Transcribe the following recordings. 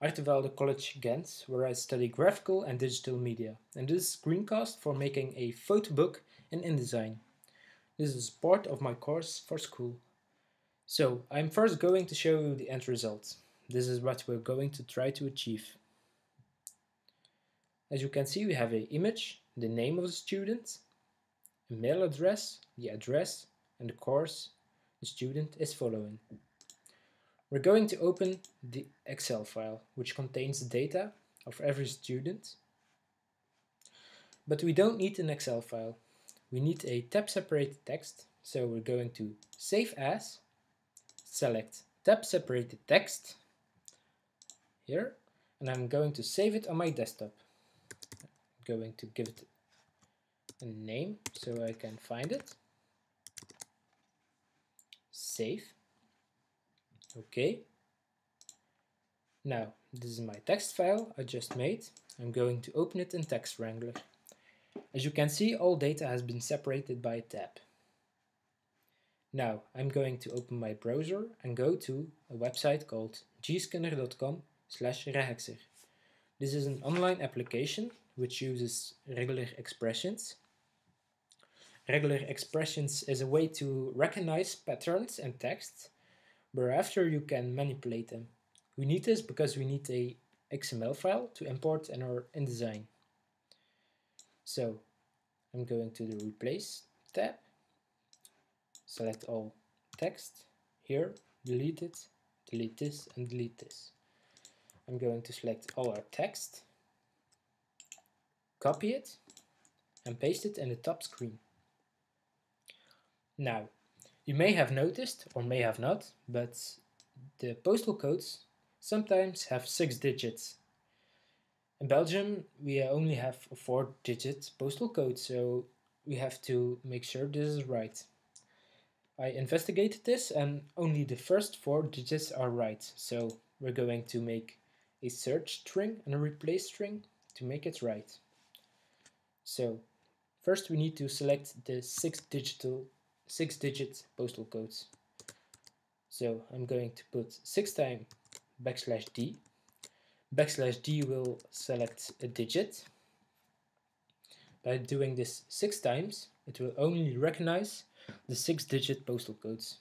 Artevelde College Ghent, where I study graphical and digital media, and this is screencast for making a photobook in InDesign. This is part of my course for school. So, I'm first going to show you the end result. This is what we're going to try to achieve. As you can see, we have an image, the name of the student, a mail address, the address, and the course the student is following. We're going to open the Excel file, which contains the data of every student. But we don't need an Excel file. We need a tab-separated text, so we're going to Save As, select tab-separated text here, and I'm going to save it on my desktop. I'm going to give it a name so I can find it. Save. Okay. Now, this is my text file I just made. I'm going to open it in Text Wrangler. As you can see, all data has been separated by a tab. Now, I'm going to open my browser and go to a website called gscanner.com/regexer. This is an online application which uses regular expressions. Regular expressions is a way to recognize patterns and text, whereafter you can manipulate them. We need this because we need a XML file to import in our InDesign. So I'm going to the Replace tab, select all text, here, delete it, delete this, and delete this. I'm going to select all our text, copy it, and paste it in the top screen. Now, you may have noticed, or may have not, but the postal codes sometimes have 6 digits. In Belgium, we only have a 4-digit postal code, so we have to make sure this is right. I investigated this and only the first 4 digits are right, so we're going to make a search string and a replace string to make it right. So first we need to select the 6-digit postal codes. So I'm going to put 6 times \D. \D will select a digit. By doing this 6 times, it will only recognize the 6-digit postal codes.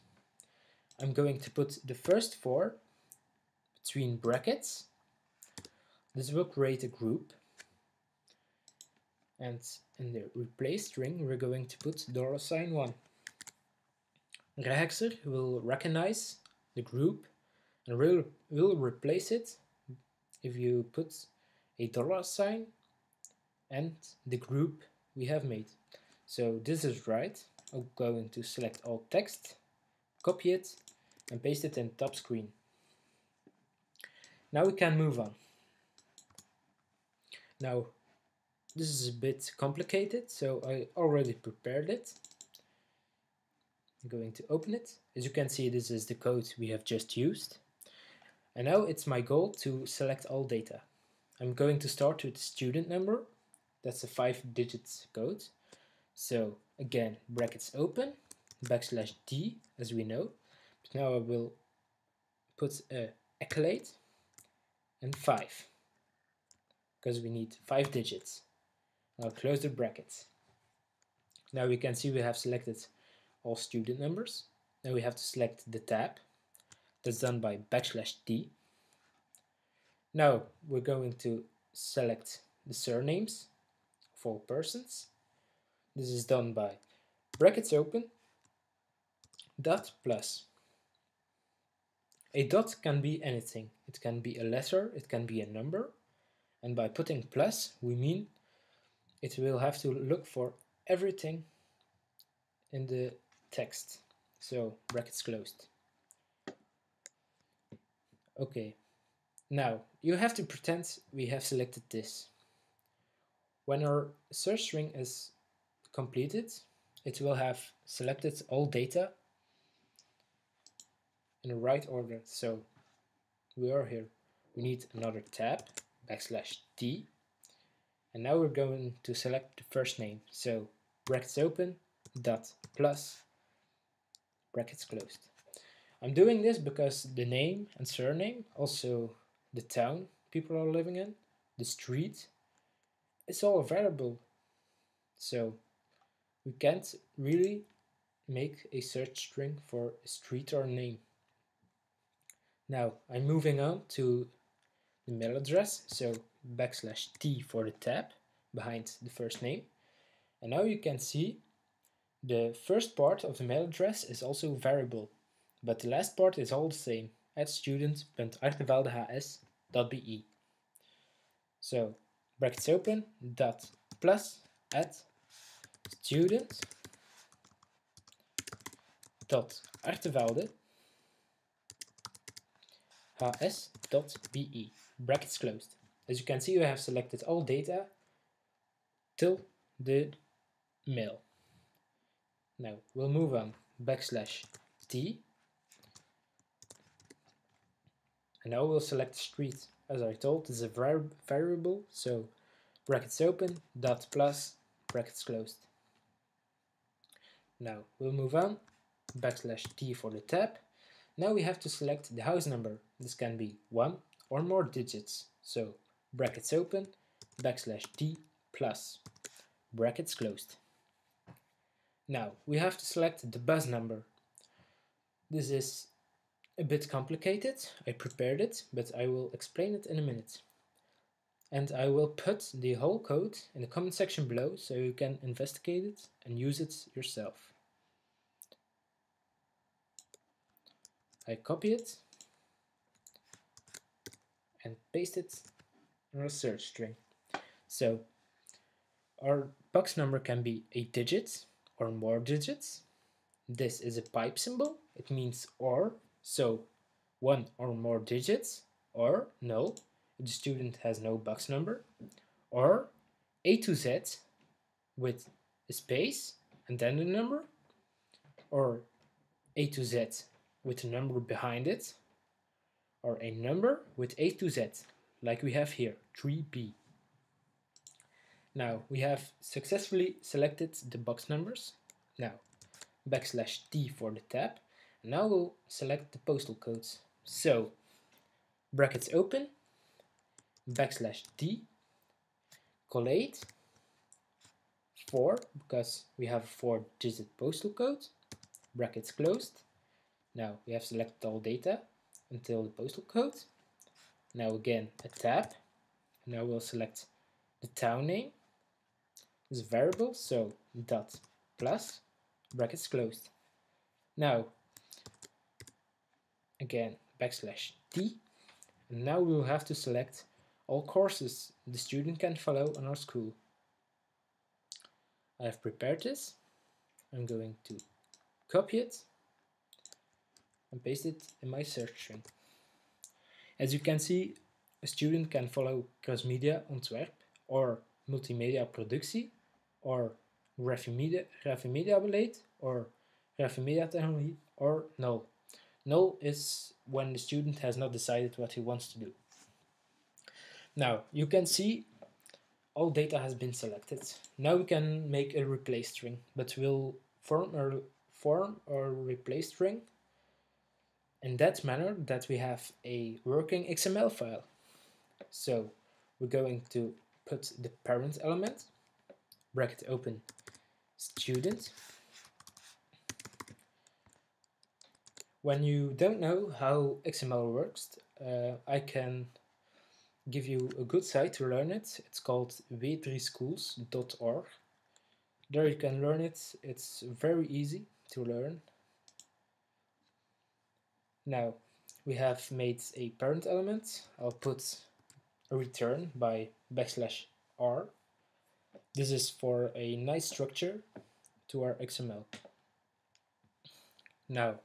I'm going to put the first 4 between brackets. This will create a group. And in the replace string, we're going to put $1. RegEx will recognize the group and will replace it if you put a $sign and the group we have made. So this is right. I'm going to select all text, copy it, and paste it in top screen. Now we can move on. Now, this is a bit complicated, so I already prepared it. I'm going to open it. As you can see, this is the code we have just used. And now it's my goal to select all data. I'm going to start with the student number. That's a 5-digit code. So again, brackets open, \D, as we know. But now I will put a accolade and 5, because we need 5 digits. I'll close the brackets. Now we can see we have selected all student numbers. Now we have to select the tab. That's done by \D. Now we're going to select the surnames of all persons. This is done by brackets open, dot plus. A dot can be anything. It can be a letter, it can be a number, and by putting plus we mean it will have to look for everything in the text. So brackets closed. Okay, now you have to pretend we have selected this. When our search string is completed, it will have selected all data in the right order. So we are here. We need another tab, \D, and now we're going to select the first name. So brackets open, dot plus, brackets closed. I'm doing this because the name and surname, also the town people are living in, the street. It's all a variable, so we can't really make a search string for a street or name. Now I'm moving on to the mail address, so \t for the tab behind the first name. And now you can see the first part of the mail address is also variable, but the last part is all the same, at student.arteveldehs.be. So brackets open, dot plus at student.artevelde.hs.be, brackets closed. As you can see, we have selected all data till the mail. Now we'll move on \t, and now we'll select street. As I told, this is a variable, so brackets open, dot plus, brackets closed. Now we'll move on \t for the tab. Now we have to select the house number. This can be 1 or more digits, so brackets open, \t plus, brackets closed. Now we have to select the bus number. This is a bit complicated. I prepared it, but I will explain it in a minute. And I will put the whole code in the comment section below so you can investigate it and use it yourself. I copy it and paste it in a search string. So our box number can be a digit or more digits. This is a pipe symbol. It means or, so 1 or more digits, or null, if the student has no box number, or A to Z with a space and then the number, or A to Z with a number behind it, or a number with A to Z, like we have here, 3B. Now we have successfully selected the box numbers. Now \t for the tab. And now we'll select the postal codes. So brackets open, \t, collate 4, because we have a 4-digit postal code, brackets closed. Now we have selected all data until the postal code. Now again a tab. Now we'll select the town name. This variable, so dot plus, brackets closed. Now again \t, and now we will have to select all courses the student can follow in our school. I have prepared this. I'm going to copy it and paste it in my search string. As you can see, a student can follow crossmedia ontwerp or multimedia productie or graphimedia beleid or graphimedia technologie or null. Null is when the student has not decided what he wants to do. Now you can see all data has been selected. Now we can make a replace string, but we'll form or replace string in that manner that we have a working XML file. So we're going to put the parent element, bracket open, student. When you don't know how XML works, I can give you a good site to learn it. It's called w3schools.org. There you can learn it. It's very easy to learn. Now we have made a parent element. I'll put a return by \r. This is for a nice structure to our XML. Now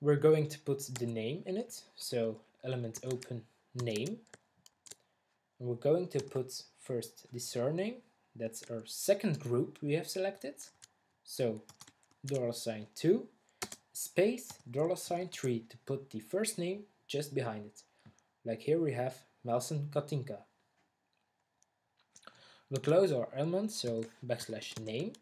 we're going to put the name in it, so element open name. And we're going to put first the surname. That's our second group we have selected. So $2 space $3 to put the first name just behind it. Like here we have Melson Katinka. We'll close our element, so \name.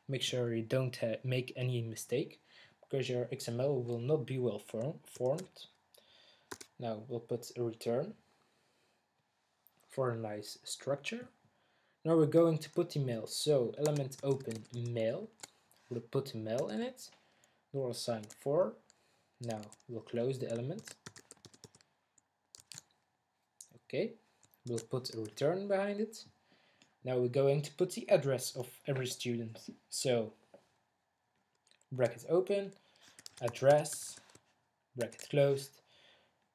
Make sure you don't make any mistake, because your XML will not be well formed. Now we'll put a return for a nice structure. Now we're going to put the mail. So element open mail. We'll put a mail in it. $4. Now we'll close the element. Okay. We'll put a return behind it. Now we're going to put the address of every student. So bracket open, address, bracket closed.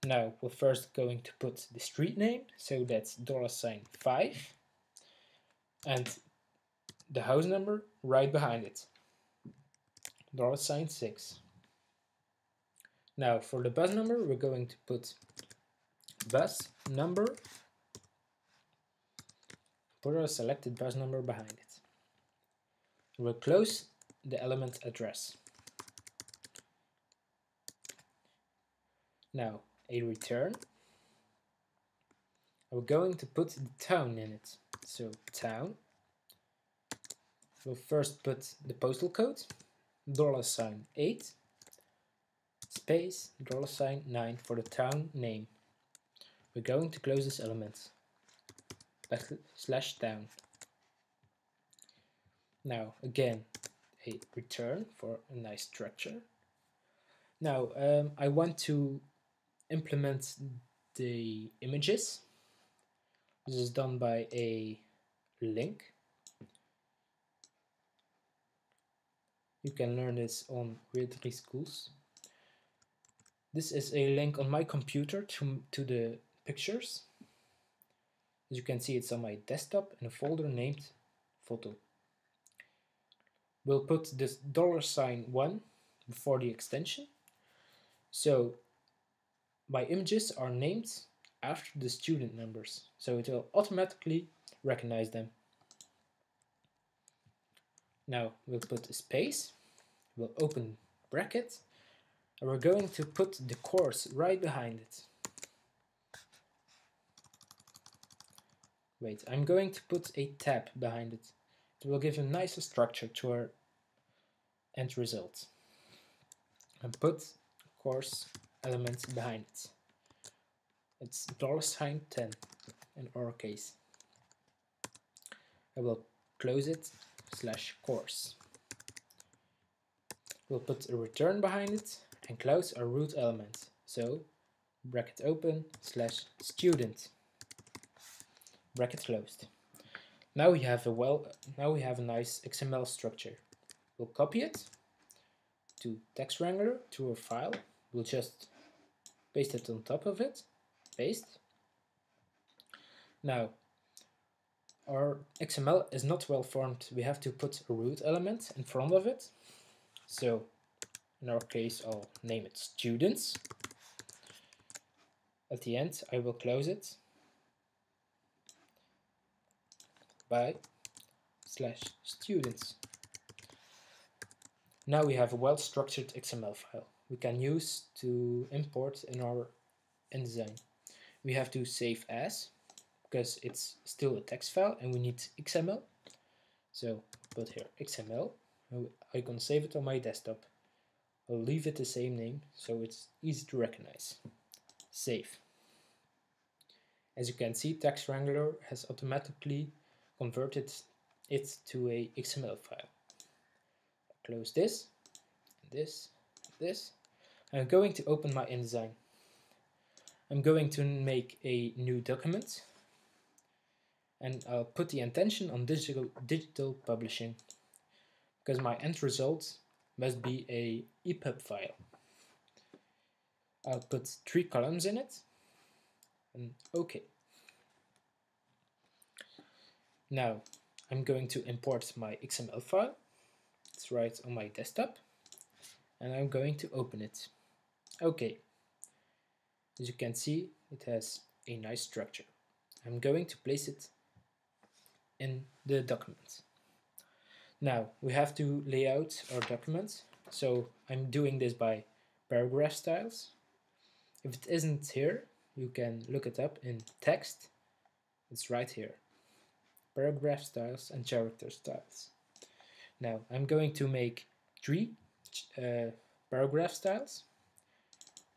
Now we're first going to put the street name, so that's $5, and the house number right behind it, $6. Now for the bus number, we're going to put bus number, put our selected bus number behind it. We'll close the element address. Now a return. We're going to put the town in it. So town. We'll first put the postal code, $8, space, $9 for the town name. We're going to close this element, /town. Now again, a return for a nice structure. Now I want to implement the images. This is done by a link. You can learn this on Weird Schools. This is a link on my computer to the pictures. As you can see, it's on my desktop in a folder named photo. We'll put this $1 before the extension. So my images are named after the student numbers, so it will automatically recognize them. Now we'll put a space, we'll open bracket, and we're going to put the course right behind it. Wait, I'm going to put a tab behind it. It will give a nicer structure to our end result. And put course element behind it. It's $10 in our case. I will close it /course. We'll put a return behind it and close our root element. So bracket open /student, bracket closed. Now we have a nice XML structure. We'll copy it to Text Wrangler to our file. We'll just paste it on top of it. Paste. Now our XML is not well formed. We have to put a root element in front of it. So in our case, I'll name it students. At the end, I will close it by /students. Now we have a well-structured XML file we can use to import in our InDesign. We have to save as, because it's still a text file and we need XML. So put here XML. I'm gonna save it on my desktop. I'll leave it the same name so it's easy to recognize. Save. As you can see, Text Wrangler has automatically converted it to a XML file. Close this, this, this. I'm going to open my InDesign. I'm going to make a new document and I'll put the intention on digital publishing because my end result must be a EPUB file. I'll put 3 columns in it and OK. Now I'm going to import my XML file. It's right on my desktop and I'm going to open it. OK. As you can see, it has a nice structure. I'm going to place it in the document. Now we have to lay out our document, so I'm doing this by paragraph styles. If it isn't here, you can look it up in text. It's right here. Paragraph styles and character styles. Now I'm going to make 3 paragraph styles.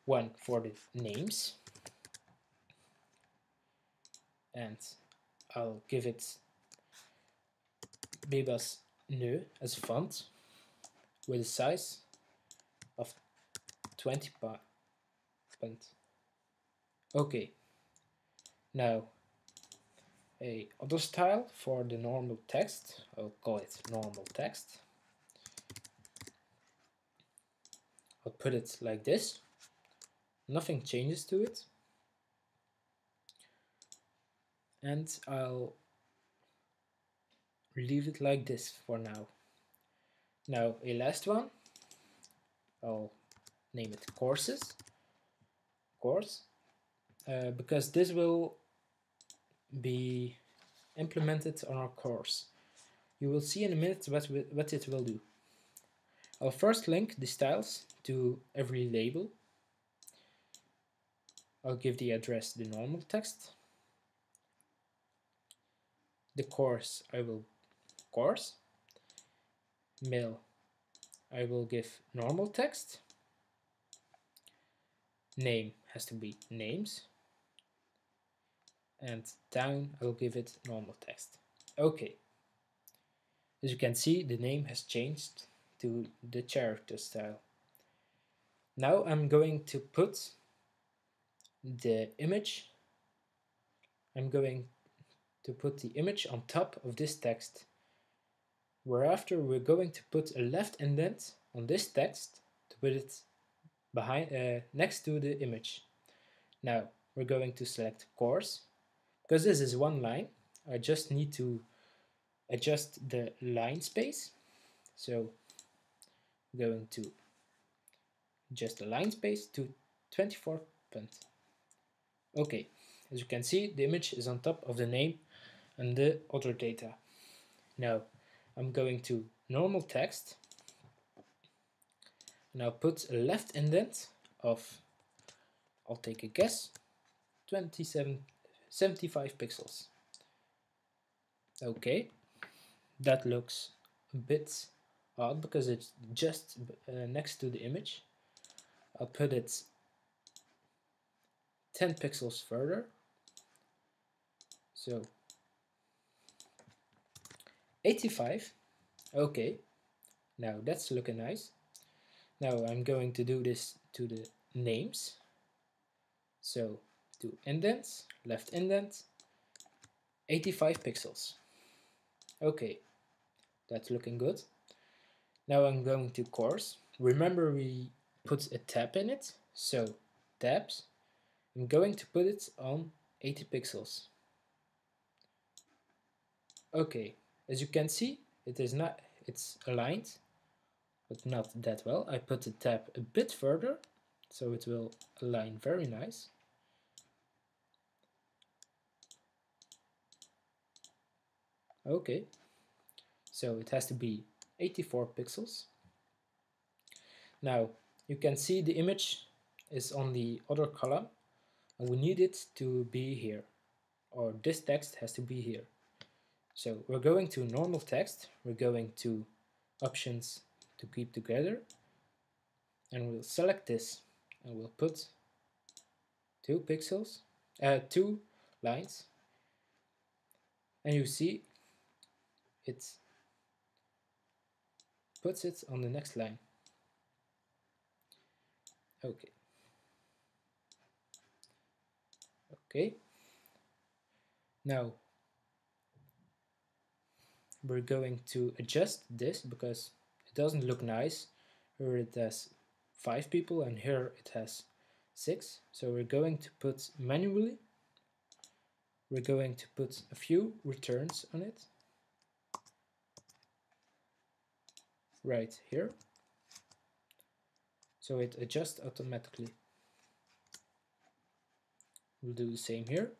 One for the names, and I'll give it Bebas Nu as a font with a size of 20 point. Okay, now a other style for the normal text. I'll call it normal text. I'll put it like this. Nothing changes to it. And I'll leave it like this for now. Now a last one. I'll name it courses. Course. Because this will be implemented on our course. You will see in a minute what it will do. I'll first link the styles to every label. I'll give the address the normal text. The course I will course. Mail I will give normal text. Name has to be names. And down I will give it normal text. Okay. As you can see, the name has changed to the character style. Now I'm going to put the image. I'm going to put the image on top of this text. Whereafter we're going to put a left indent on this text to put it behind next to the image. Now we're going to select course. Because this is one line, I just need to adjust the line space. So I'm going to adjust the line space to 24 point. Okay, as you can see, the image is on top of the name and the other data. Now I'm going to normal text and I'll put a left indent of, I'll take a guess, 75 pixels. Okay, that looks a bit odd because it's just next to the image. I'll put it 10 pixels further. So 85. Okay, now that's looking nice. Now I'm going to do this to the names. So to indents, left indent, 85 pixels. Okay, that's looking good. Now I'm going to course. Remember we put a tab in it, so tabs. I'm going to put it on 80 pixels. Okay, as you can see, it's aligned, but not that well. I put the tab a bit further, so it will align very nice. Okay, so it has to be 84 pixels. Now you can see the image is on the other column and we need it to be here, or this text has to be here. So we're going to normal text, we're going to options to keep together, and we'll select this and we'll put 2 pixels, 2 lines, and you see it puts it on the next line. Okay. Okay. Now we're going to adjust this because it doesn't look nice. Here it has 5 people and here it has 6. So we're going to put manually, we're going to put a few returns on it. Right here. So it adjusts automatically. We'll do the same here.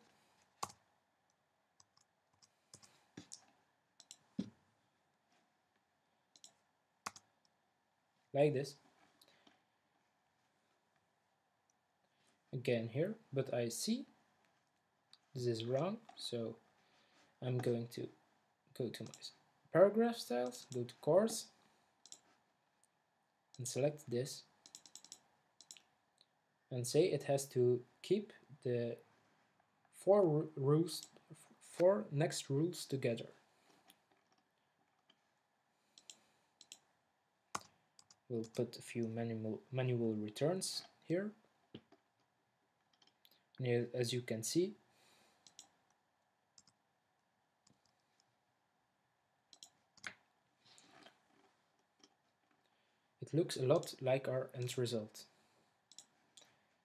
Like this. Again here, but I see this is wrong, so I'm going to go to my paragraph styles, go to course, and select this, and say it has to keep the four 4 next rules together. We'll put a few manual returns here. And as you can see, it looks a lot like our end result.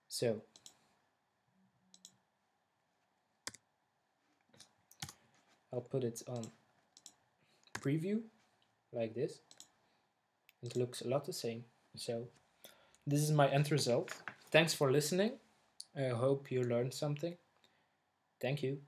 So I'll put it on preview like this. It looks a lot the same. So this is my end result. Thanks for listening. I hope you learned something. Thank you.